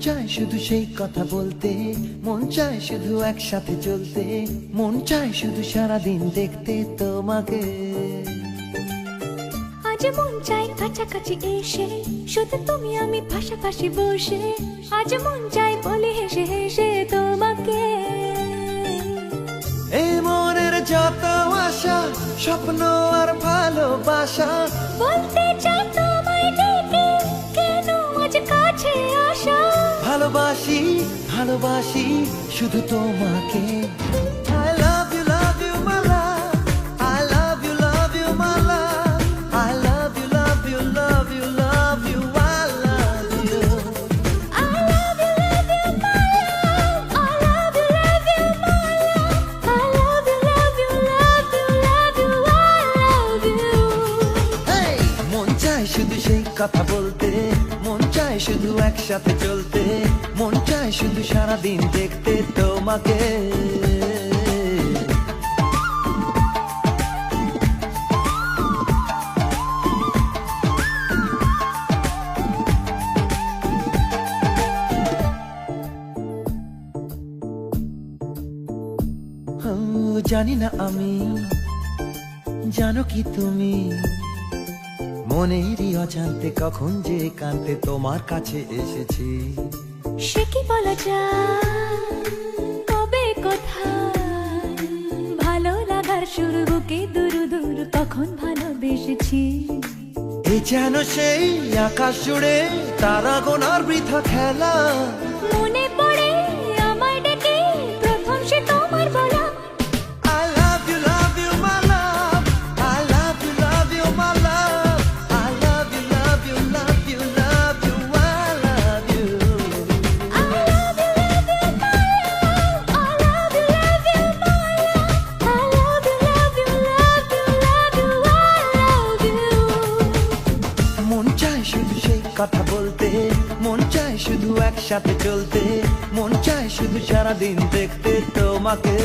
চায় শুধু সেই কথা বলতে, মন চায় শুধু একসাথে চলতে, মন চায় শুধু সারাদিন দেখতে তোমাকে। আজ মন চাই কাছাকাছি এসে, শুধু তুমি আমি পাশাপাশি বসে, আজ মন চাই বলি হেসে হেসে তোমাকে। এই মনের যত আশা, স্বপ্ন আর ভালোবাসা, বলতে চাই তোমায় ডেকে, কেন আজ কাছে আসা। ভালোবাসি ভালোবাসি শুধু তোমাকে। I love you my love, I love you my love, I love you love you love you love you, I love you. I love you my love, I love you my love, I love you love you love you love you, I love you. Hey! মন চায় শুধু সেই কথা বলতে, মন চায় শুধু একসাথে চলতে, মন চায় শুধু সারাদিন দেখতে তোমাকে। জানি না আমি, জানো কি তুমি, মনেরই অজান্তে কখন যে কান্তে তোমার কাছে এসেছি। সে কি বলা যায়, তবে কোথায় ভালো লাগার শুরু বুকে দূর দূর কখন ভালোবেসেছি। এই যেন সেই আকাশ জুড়ে তারা গোনার বৃথা খেলা, মনে পড়ে আমায় ডেকে প্রথম সে তোমার বলা। I love you my love, I love you my love, I love you love you love you love you, I love you. I love you my love, I love you my love, I love you love you love you love you, I love you. মন চায় শুধু সেই কথা বলতে, মন চায় শুধু একসাথে চলতে, মন চায় শুধু সারাদিন দেখতে তোমাকে।